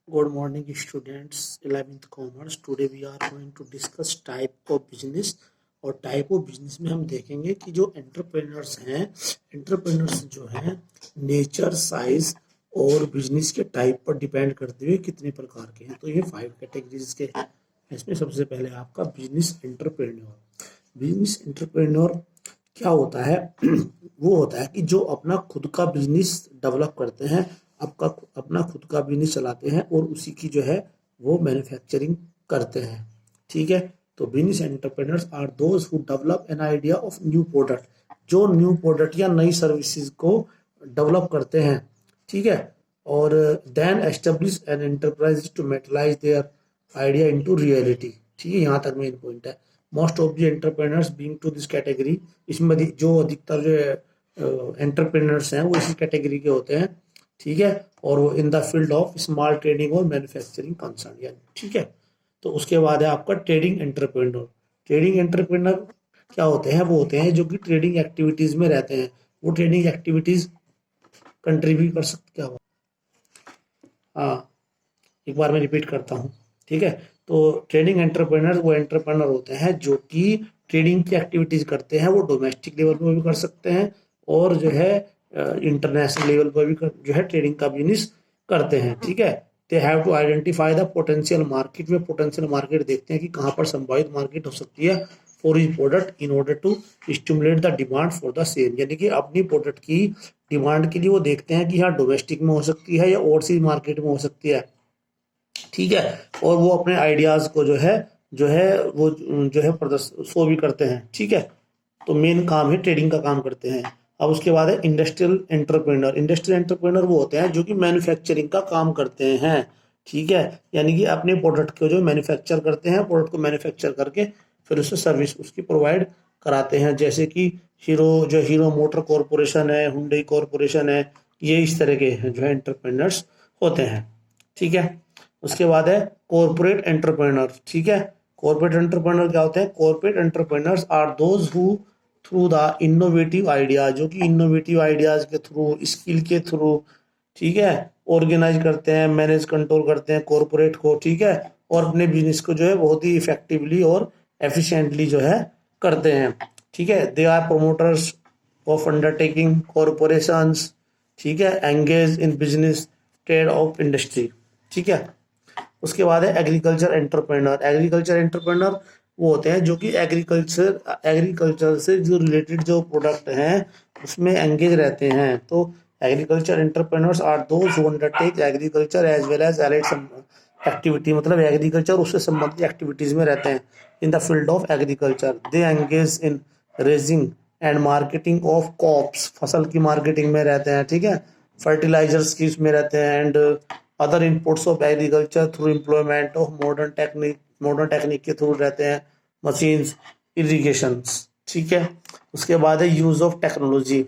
Good morning, students. 11th Commerce. Today we are going to discuss type of business. और type of business में हम देखेंगे कि जो एंटरप्रेन्योर्स हैं, एंटरप्रेन्योर्स जो हैं नेचर, साइज और बिजनेस के टाइप पर डिपेंड करते हुए कितने प्रकार के हैं। तो ये 5 कैटेगरीज के हैं। इसमें सबसे पहले आपका बिजनेस एंटरप्रेन्योर। बिजनेस एंटरप्रेन्योर क्या होता है? वो होता है कि जो अपना खुद का बिजनेस डेवलप करते हैं, आपका अपना खुद का बिजनेस चलाते हैं और उसी की जो है वो मैन्युफैक्चरिंग करते हैं। ठीक है, तो business entrepreneurs are those who develop an idea of new product, जो न्यू प्रोडक्ट या नई सर्विसेज को डेवलप करते हैं। ठीक है, और then establish an enterprise to materialise their idea into reality. ठीक है, यहाँ तक मेन पॉइंट है। Most of the entrepreneurs being to this category, इसमें जो अधिकतर जो एंटरप्रेन्योर्स हैं वो इसी कैटेगरी के होते हैं। ठीक है, और वो इन the field of small trading और मैन्युफैक्चरिंग कंसर्न यानी। ठीक है, तो उसके बाद है आपका ट्रेडिंग एंटरप्रेन्योर। ट्रेडिंग एंटरप्रेन्योर क्या होते हैं? वो होते हैं जो कि ट्रेडिंग एक्टिविटीज में रहते हैं। वो ट्रेडिंग एक्टिविटीज कंट्रीब्यूट कर सकते, क्या हुआ? हाँ, एक बार मैं रिपीट करता हूँ। ठीक है, तो ट्रेडिंग एंटरप्रेन्योर वो एंटरप्रेन्योर होते हैं जो कि ट्रेडिंग की एक्टिविटीज करते हैं। वो डोमेस्टिक लेवल पर भी कर सकते हैं और जो है इंटरनेशनल लेवल पर भी जो है ट्रेडिंग का बिजनेस करते हैं। ठीक है, they have to identify the potential market. में पोटेंशियल मार्केट देखते हैं कि कहाँ पर संभावित मार्केट हो सकती है for is product in order to stimulate the demand for the same. यानी कि अपनी प्रोडक्ट की डिमांड के लिए वो देखते हैं कि हाँ डोमेस्टिक में हो सकती है या ओवरसीज मार्केट में हो सकती है। ठीक है, और वो अपने आइडियाज को जो है प्रदर्शन शो भी करते हैं। ठीक है, तो मेन काम है ट्रेडिंग का काम करते हैं। अब उसके बाद है इंडस्ट्रियल एंटरप्रेन्योर। इंडस्ट्रियल एंटरप्रेन्योर वो होते हैं जो कि मैन्युफैक्चरिंग का काम करते हैं। ठीक है, यानी कि अपने प्रोडक्ट को जो मैन्युफैक्चर करते हैं, प्रोडक्ट को मैन्युफैक्चर करके फिर उससे सर्विस उसकी प्रोवाइड कराते हैं। जैसे कि हीरो मोटर कॉरपोरेशन है, हुंडई कॉरपोरेशन है, ये इस तरह के जो है एंटरप्रेन्योर्स होते हैं। ठीक है, उसके बाद है कॉर्पोरेट एंटरप्रेन्योर। ठीक है, कॉर्पोरेट एंटरप्रेन्योर क्या होते हैं? Corporate entrepreneurs are those who through the innovative idea, जो कि इनोवेटिव आइडियाज के थ्रू, स्किल के थ्रू, ठीक है, ऑर्गेनाइज करते हैं, मैनेज कंट्रोल करते हैं कॉर्पोरेट को। ठीक है, और अपने बिजनेस को जो है बहुत ही इफेक्टिवली और एफिशिएंटली जो है करते हैं। ठीक है, they are promoters of undertaking corporations. ठीक है, engage in business trade of industry. ठीक है, उसके बाद है एग्रीकल्चर एंटरप्रेन्योर। एग्रीकल्चर एंटरप्रेन्योर वो होते हैं जो कि एग्रीकल्चर से जो रिलेटेड जो प्रोडक्ट हैं उसमें एंगेज रहते हैं। तो agriculture entrepreneurs are those who undertake agriculture as well as allied activity, मतलब एग्रीकल्चर उससे संबंधित एक्टिविटीज में रहते हैं। In the field of agriculture they engage in raising and marketing of crops, फसल की मार्केटिंग में रहते हैं। ठीक है, फर्टिलाइजर्स की उसमें रहते हैं and other inputs of agriculture through employment of modern technique के थ्रू रहते हैं, मशीन्स, इरिगेशंस। ठीक है, उसके बाद है use of technology.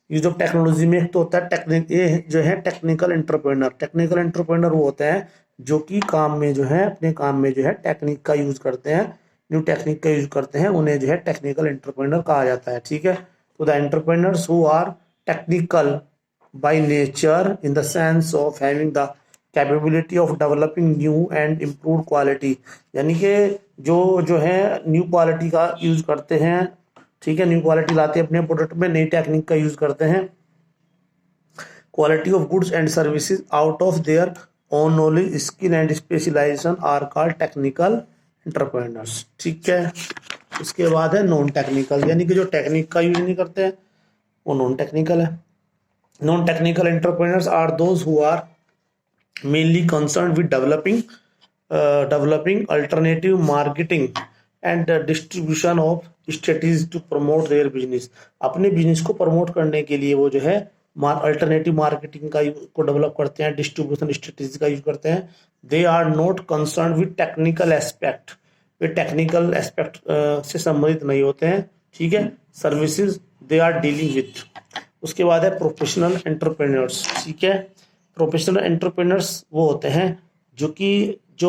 Use of technology में एक तो होता है टेक्निक, ये जो है टेक्निकल एंटरप्रेन्योर। टेक्निकल एंटरप्रेन्योर वो होते हैं जो कि काम में जो है अपने काम में जो है टेक्निक का यूज करते हैं, न्यू टेक्निक का यूज करते हैं, उन्हें जो है टेक्निकल एंटरप्रेन्योर कहा जाता है। ठीक है, तो the entrepreneurs who are technical by nature in the sense of having the capability of developing new and improved quality, यानी कि जो जो है न्यू क्वालिटी का यूज करते हैं। ठीक है, न्यू क्वालिटी लाते हैं अपने प्रोडक्ट में, नई टेक्निक का यूज करते हैं। Quality of goods and services out of their own knowledge, skill and specialisation are called technical entrepreneurs. ठीक है, उसके बाद है नॉन टेक्निकल, यानी कि जो टेक्निक का यूज नहीं करते हैं वो नॉन टेक्निकल है। Non-technical entrepreneurs are those who are mainly concerned with developing alternative marketing and distribution of strategies to promote their business। अपने बिजनेस को प्रमोट करने के लिए वो जो है अल्टरनेटिव मार्केटिंग को डेवलप करते हैं, डिस्ट्रीब्यूशन स्ट्रेटेजी का यूज करते हैं। They are not concern with technical aspect, वे टेक्निकल एस्पेक्ट से संबंधित नहीं होते हैं। ठीक है, services they are dealing with. उसके बाद है प्रोफेशनल एंटरप्रेन्योर्स। ठीक है, प्रोफेशनल एंटरप्रेन्योर्स वो होते हैं जो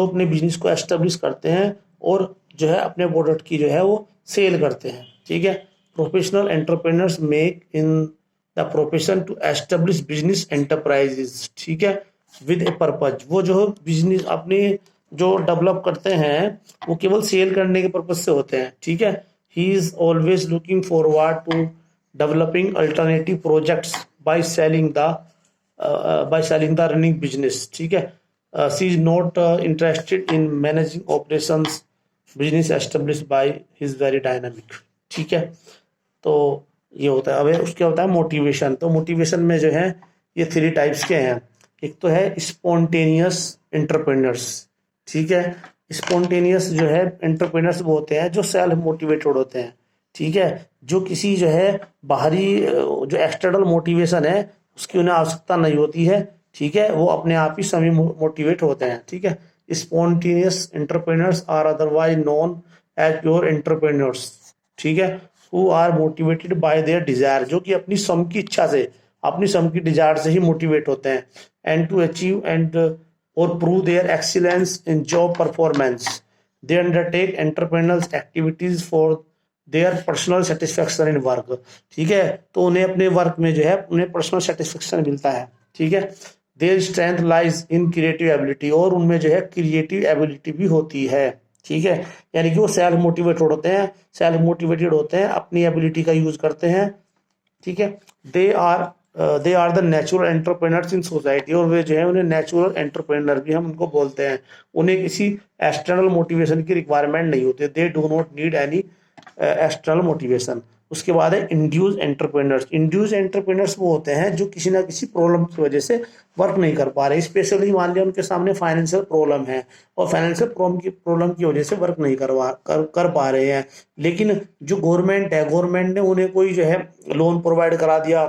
अपने बिजनेस को एस्टेब्लिश करते हैं और जो है अपने प्रोडक्ट की जो है वो सेल करते हैं। ठीक है, professional entrepreneurs make in the profession to establish business enterprises. ठीक है, विद ए पर्पज। वो जो बिजनेस अपने जो डेवलप करते हैं वो केवल सेल करने के पर्पज से होते हैं, ठीक है। He is always looking forward to developing alternative projects by selling the running business, ठीक है। She is not interested in managing operations business establish by his very dynamic, ठीक है। तो ये होता है। अब उसके होता है मोटिवेशन। तो मोटिवेशन में जो है ये 3 टाइप्स के हैं। एक तो है स्पॉन्टेनियस एंटरप्रेन्योर्स, ठीक है। स्पॉन्टेनियस जो है एंटरप्रेन्योर्स वो होते हैं जो सेल्फ मोटिवेटेड होते हैं, ठीक है। जो किसी जो है बाहरी जो एक्सटर्नल मोटिवेशन है उसकी उन्हें आवश्यकता नहीं होती है, ठीक है। वो अपने आप ही सभी मोटिवेट होते हैं, ठीक है। Spontaneous entrepreneurs are otherwise known as pure entrepreneurs, ठीक है। Who are motivated by their desire, जो कि अपनी सम की इच्छा से, अपनी सम की डिजायर से ही मोटिवेट होते हैं। एंड टू अचीव एंड और prove there excellence in job performance they undertake entrepreneurs activities for their personal satisfaction in work, ठीक है। तो उन्हें अपने वर्क में जो है उन्हें पर्सनल सेटिस्फेक्शन मिलता है, ठीक है। Their strength lies in creative ability, और उनमें जो है क्रिएटिव एबिलिटी भी होती है, ठीक है। यानी कि वो सेल्फ मोटिवेटेड होते हैं, अपनी एबिलिटी का यूज करते हैं, ठीक है। They are the natural entrepreneurs in society, और वे जो है उन्हें नेचुरल एंटरप्रेन्योर भी हम उनको बोलते हैं। उन्हें किसी एक्सटर्नल मोटिवेशन की रिक्वायरमेंट नहीं होती, they do not need any external motivation. उसके बाद है इंड्यूस एंटरप्रेन्योर्स। इंड्यूस एंटरप्रेन्योर्स वो होते हैं जो किसी ना किसी प्रॉब्लम की वजह से वर्क नहीं कर पा रहे, स्पेशली मान लिया उनके सामने फाइनेंशियल प्रॉब्लम है और फाइनेंशियल प्रॉब्लम की वजह से वर्क नहीं कर पा रहे हैं। लेकिन जो गवर्नमेंट है, गवर्नमेंट ने उन्हें कोई जो है लोन प्रोवाइड करा दिया,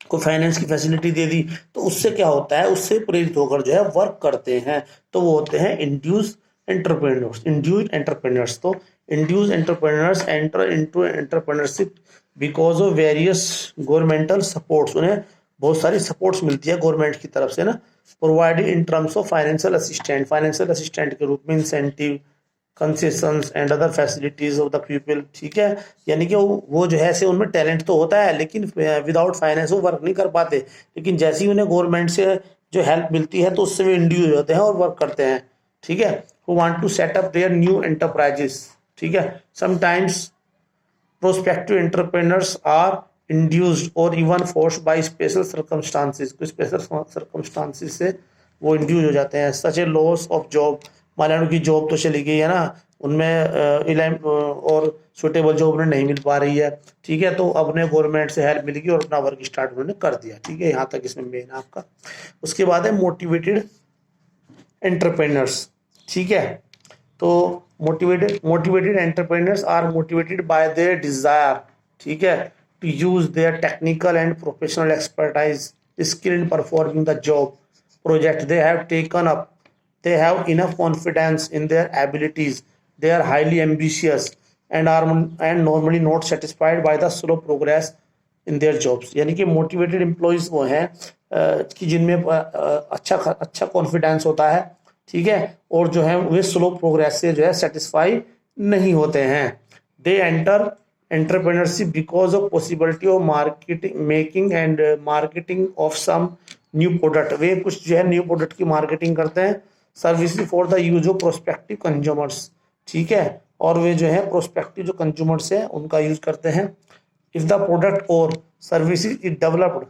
कोई फाइनेंस की फैसिलिटी दे दी, तो उससे क्या होता है, उससे प्रेरित होकर जो है वर्क करते हैं, तो वो होते हैं इंड्यूस एंटरप्रेन्योर्स। तो induce entrepreneurs enter into entrepreneurship because of various governmental supports. उन्हें बहुत सारी सपोर्ट्स मिलती है गवर्नमेंट की तरफ से ना, provided in terms of financial assistant के रूप में, incentive, concessions and other facilities of the people, ठीक है। यानी कि वो जो है ऐसे उनमें टैलेंट तो होता है लेकिन विदाउट फाइनेंस वो वर्क नहीं कर पाते, लेकिन जैसे ही उन्हें गवर्नमेंट से जो हेल्प मिलती है तो उससे वे इंड्यूस हो जाते हैं और वर्क करते हैं, ठीक है। Who want to set up their new enterprises, ठीक है। Sometimes prospective entrepreneurs are induced or even forced by special circumstances, कुछ स्पेशल सर्कमस्टांसेस से वो इंड्यूस हो जाते हैं, such a loss of job. मान लो उनकी जॉब तो चली गई है ना, उनमें और सुटेबल जॉब उन्हें नहीं मिल पा रही है, ठीक है। तो अपने गवर्नमेंट से हेल्प मिलेगी और अपना वर्क स्टार्ट उन्होंने कर दिया, ठीक है। यहाँ तक इसमें मेन आपका। उसके बाद है मोटिवेटेड एंटरप्रेन्योर्स, ठीक है। तो motivated entrepreneurs are motivated by their desire, ठीक है, to use their technical and professional expertise skill in performing the job project they have taken up. They have enough confidence in their abilities. They are highly ambitious and normally not satisfied by the slow progress in their jobs. यानी कि motivated employees वो हैं कि जिनमें अच्छा confidence होता है, ठीक है, और जो है वे स्लो प्रोग्रेस से जो है सेटिस्फाई नहीं होते हैं। They enter entrepreneurship because of possibility of marketing of some new product. वे कुछ जो है न्यू प्रोडक्ट की मार्केटिंग करते हैं, services for the use of prospective consumers, ठीक है, और वे जो है प्रोस्पेक्टिव जो कंज्यूमर्स है उनका यूज करते हैं। इफ द प्रोडक्ट और services is developed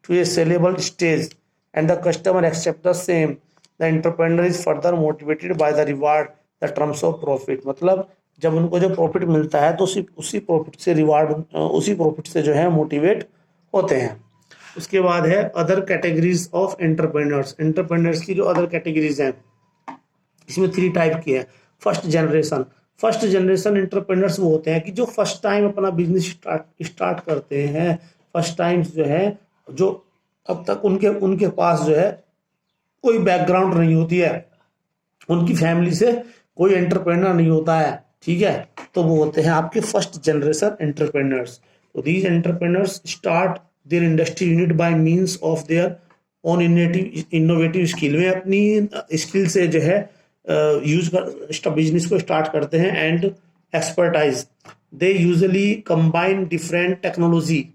to a saleable stage and the customer accept the same, the entrepreneur is further motivated by the reward the terms of profit. मतलब जब उनको जो प्रॉफिट मिलता है तो उसी प्रॉफिट से उसी प्रॉफिट से जो है मोटिवेट होते हैं। उसके बाद है अदर कैटेगरीज ऑफ एंटरप्रेन्योर्स की जो अदर कैटेगरीज हैं, इसमें 3 टाइप की है। फर्स्ट जनरेशन एंटरप्रेन्योर्स वो होते हैं कि जो फर्स्ट टाइम अपना बिजनेस स्टार्ट करते हैं, फर्स्ट टाइम जो है, जो अब तक उनके पास जो है कोई बैकग्राउंड नहीं होती है, उनकी फैमिली से कोई एंटरप्रेन्योर नहीं होता है, ठीक है, तो वो होते हैं आपके फर्स्ट जनरेशन एंटरप्रेन्योर्स। तो these entrepreneurs start their industry unit by means of their own innovative skill. वे अपनी स्किल से जो है बिजनेस को स्टार्ट करते हैं and expertise, they usually combine different technology,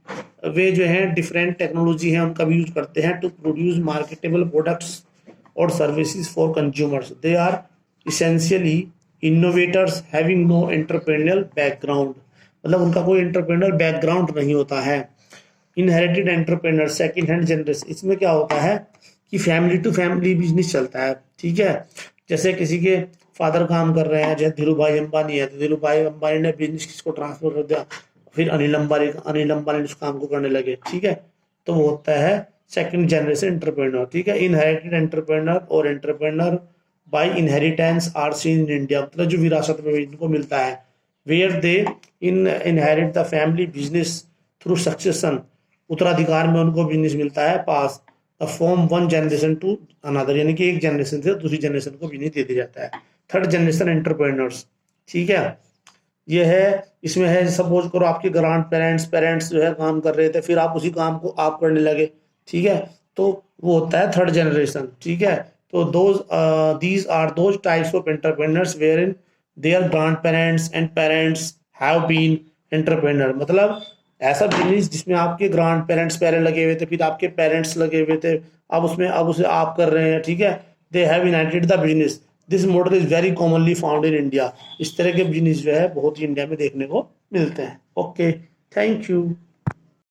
वे जो है डिफरेंट टेक्नोलॉजी है उनका भी यूज करते हैं टू प्रोड्यूस मार्केटेबल प्रोडक्ट्स और services for consumers. They are essentially innovators having no entrepreneurial background, मतलब उनका कोई एंटरप्रेन्योर बैकग्राउंड नहीं होता है। Inherited entrepreneur, second hand generation, इसमें क्या होता है कि फैमिली टू फैमिली बिजनेस चलता है, ठीक है। जैसे किसी के फादर काम कर रहे हैं, जैसे धीरू भाई अंबानी है, तो धीरू भाई अंबानी ने बिजनेस किसको ट्रांसफर कर दिया, फिर अनिल अंबानी उस काम को करने लगे, ठीक है। तो वो होता है सेकंड जनरेशन एंटरप्रेन्योर, ठीक है। इनहेरिटेड एंटरप्रेन्योर और entrepreneur by inheritance are seen in India, मतलब जो विरासत में इनको मिलता है, where they inherit the family business through succession, उत्तराधिकार में उनको बिजनेस मिलता है pass from one generation to another, यानी कि एक जनरेशन से दूसरी जनरेशन को बिजनेस दे दिया जाता है। थर्ड जनरेशन एंटरप्रेन्योर्स, ठीक है। ये है, इसमें है सपोज करो आपके ग्रैंड पेरेंट्स जो है काम कर रहे थे, फिर आप उसी काम को आप करने लगे, ठीक है, तो वो होता है थर्ड जनरेशन, ठीक है। तो these are those types of entrepreneurs wherein their grandparents and parents have been entrepreneur, मतलब ऐसा बिजनेस जिसमें आपके ग्रैंड पेरेंट्स पहले लगे हुए थे, फिर आपके पेरेंट्स लगे हुए थे, अब उसे आप कर रहे हैं, ठीक है। They have inherited the business, this model is very commonly found in India, इस तरह के बिजनेस जो है बहुत ही इंडिया में देखने को मिलते हैं। Okay, thank you.